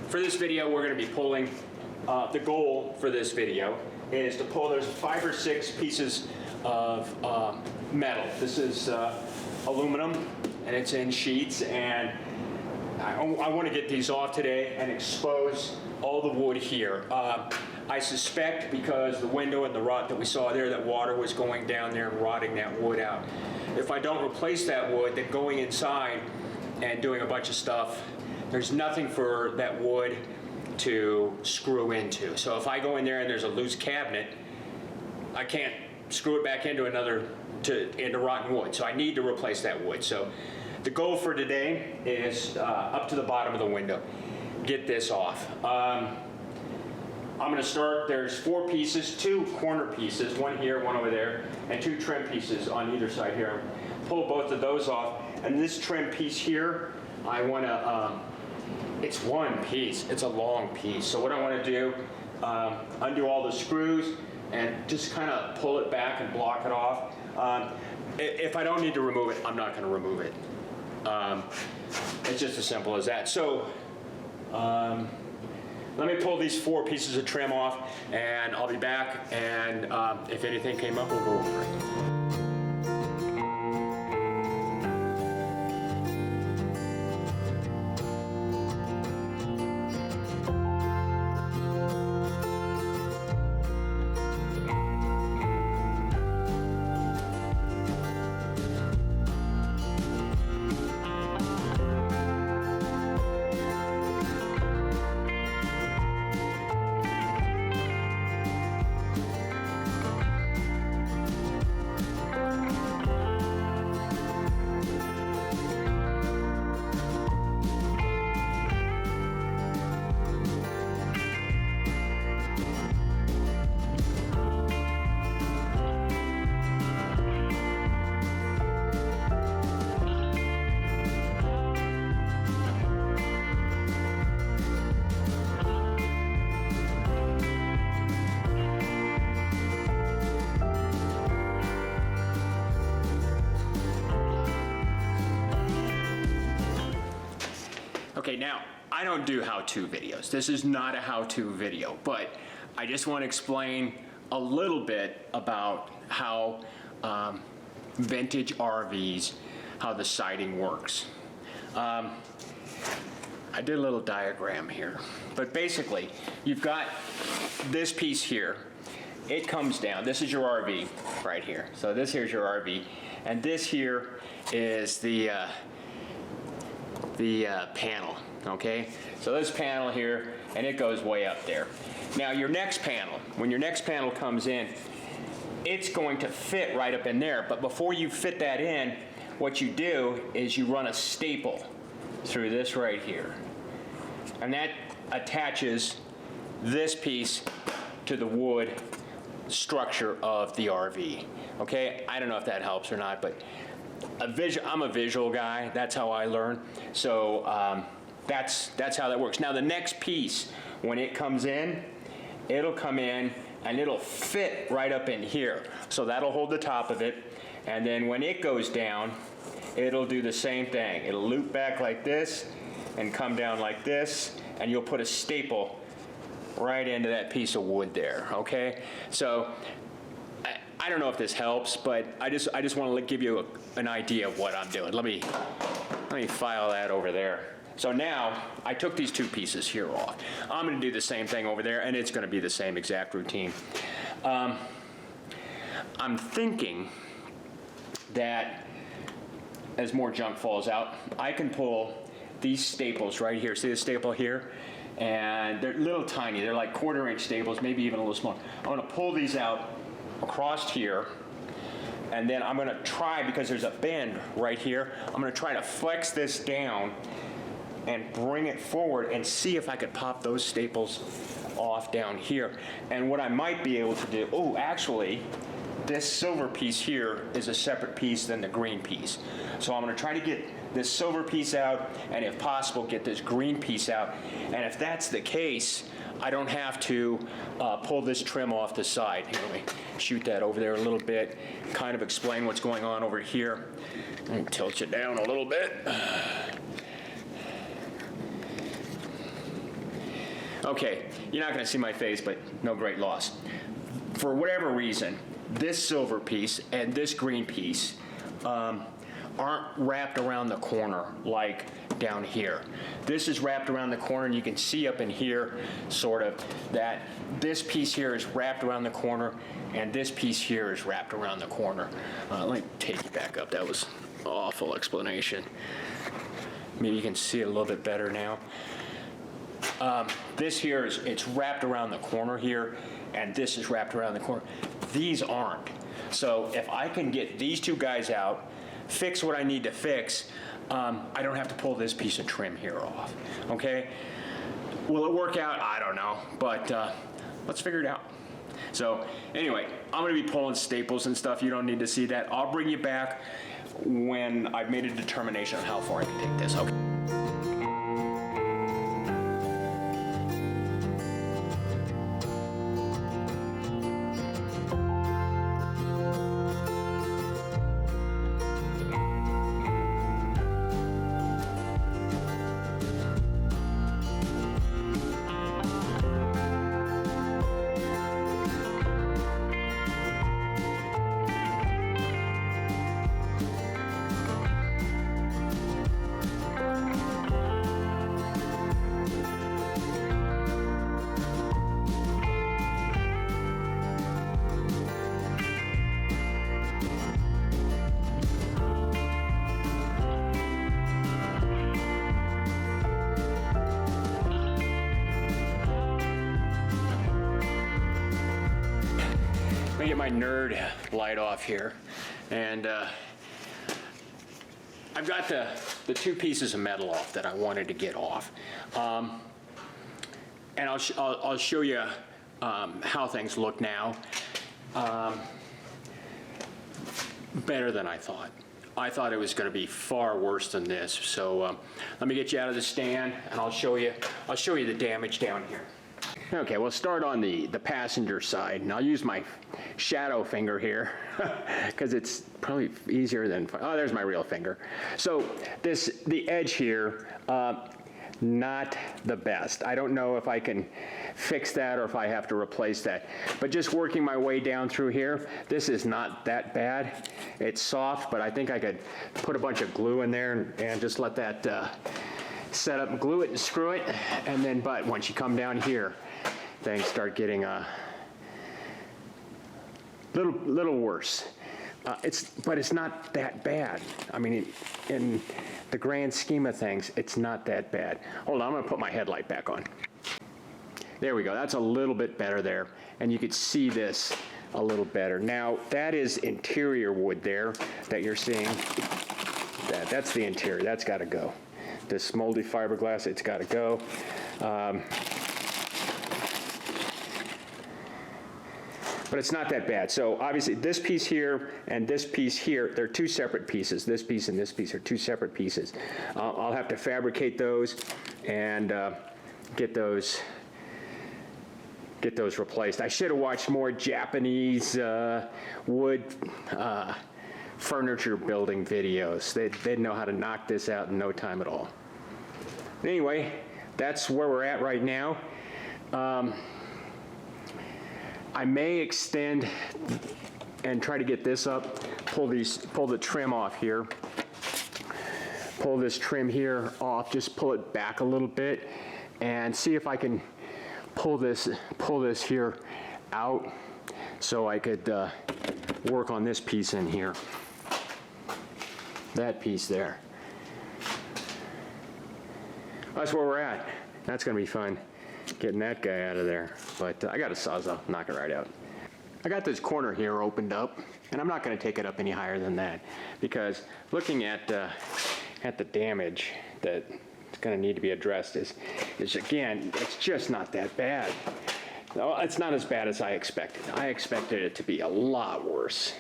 for this video, we're going to be pulling, the goal for this video is to pull, there's 5 or 6 pieces of metal. This is aluminum, and it's in sheets, and I want to get these off today and expose all the wood here. I suspect because the window and the rot that we saw there, that water was going down there and rotting that wood out. If I don't replace that wood, then going inside and doing a bunch of stuff, there's nothing for that wood to screw into. So if I go in there and there's a loose cabinet, I can't screw it back into into rotten wood. So I need to replace that wood. So the goal for today is up to the bottom of the window. Get this off. I'm going to start, there's 4 pieces, 2 corner pieces, one here, one over there, and 2 trim pieces on either side here. Pull both of those off, and this trim piece here, I want to, it's one piece, it's a long piece. So what I want to do, undo all the screws and just kind of pull it back and block it off. If I don't need to remove it, I'm not going to remove it. It's just as simple as that. So, let me pull these 4 pieces of trim off, and I'll be back, and if anything came up, we'll go over it. Okay, now, I don't do how-to videos. This is not a how-to video, but I just want to explain a little bit about how vintage RVs, how the siding works. I did a little diagram here, but basically, you've got this piece here. It comes down. This is your RV right here. So this here's your RV, and this here is the panel, okay? So this panel here, and it goes way up there. Now your next panel, when your next panel comes in, it's going to fit right up in there, but before you fit that in, what you do is you run a staple through this right here. And that attaches this piece to the wood structure of the RV, okay? I don't know if that helps or not, but I'm a visual guy. That's how I learn. So that's how that works. Now the next piece, when it comes in, it'll come in and it'll fit right up in here. So that'll hold the top of it. And then when it goes down, it'll do the same thing. It'll loop back like this and come down like this, and you'll put a staple right into that piece of wood there, okay? So I don't know if this helps, but I just want to give you an idea of what I'm doing. Let me file that over there. So now I took these 2 pieces here off. I'm going to do the same thing over there, and it's going to be the same exact routine. I'm thinking that as more junk falls out, I can pull these staples right here. See this staple here? And they're little tiny. They're like 1/4-inch staples, maybe even a little smaller. I'm going to pull these out across here, and then I'm going to try, because there's a bend right here, I'm going to try to flex this down and bring it forward and see if I could pop those staples off down here. And what I might be able to do, oh, actually, this silver piece here is a separate piece than the green piece. So I'm going to try to get this silver piece out, and if possible, get this green piece out. And if that's the case, I don't have to pull this trim off the side. Here, let me shoot that over there a little bit, kind of explain what's going on over here. And tilt you down a little bit. Okay, you're not gonna see my face, but no great loss. For whatever reason, this silver piece and this green piece aren't wrapped around the corner like down here. This is wrapped around the corner, and you can see up in here, sort of, that this piece here is wrapped around the corner, and this piece here is wrapped around the corner. Let me take you back up. That was an awful explanation. Maybe you can see it a little bit better now. This here is, it's wrapped around the corner here, and this is wrapped around the corner. These aren't. So if I can get these two guys out, fix what I need to fix, I don't have to pull this piece of trim here off, okay? Will it work out? I don't know, but let's figure it out. So anyway, I'm gonna be pulling staples and stuff. You don't need to see that. I'll bring you back when I've made a determination on how far I can take this, okay? Get my nerd light off here, and I've got the two pieces of metal off that I wanted to get off, and I'll show you how things look now. Better than I thought. I thought it was going to be far worse than this. So let me get you out of the stand, and I'll show you the damage down here. Okay, we'll start on the passenger side, and I'll use my shadow finger here because it's probably easier than, oh, there's my real finger. So the edge here, not the best. I don't know if I can fix that or if I have to replace that. But just working my way down through here, this is not that bad. It's soft, but I think I could put a bunch of glue in there and just let that set up and glue it and screw it. And then, but once you come down here, things start getting a little worse. But it's not that bad. I mean, in the grand scheme of things, it's not that bad. Hold on, I'm gonna put my headlight back on. There we go, that's a little bit better there. And you could see this a little better. Now, that is interior wood there that you're seeing. That's the interior, that's gotta go. This moldy fiberglass, it's gotta go. But it's not that bad. So obviously this piece here and this piece here, they're two separate pieces. This piece and this piece are two separate pieces. I'll have to fabricate those and get those replaced. I should have watched more Japanese wood furniture building videos. They'd know how to knock this out in no time at all. Anyway, that's where we're at right now. I may extend and try to get this up, pull the trim off here, pull this trim here off, just pull it back a little bit and see if I can pull this here out so I could work on this piece in here, that piece there. That's where we're at. That's gonna be fun, getting that guy out of there. But I got a sawzall, knock it right out. I got this corner here opened up, and I'm not gonna take it up any higher than that, because looking at the damage that's gonna need to be addressed is again, it's just not that bad. No, it's not as bad as I expected. I expected it to be a lot worse.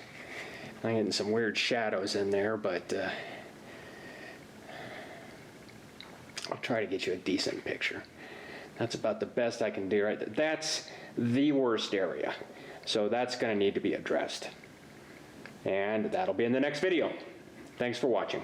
I'm getting some weird shadows in there, but I'll try to get you a decent picture. That's about the best I can do right there. That's the worst area. So that's gonna need to be addressed. And that'll be in the next video. Thanks for watching.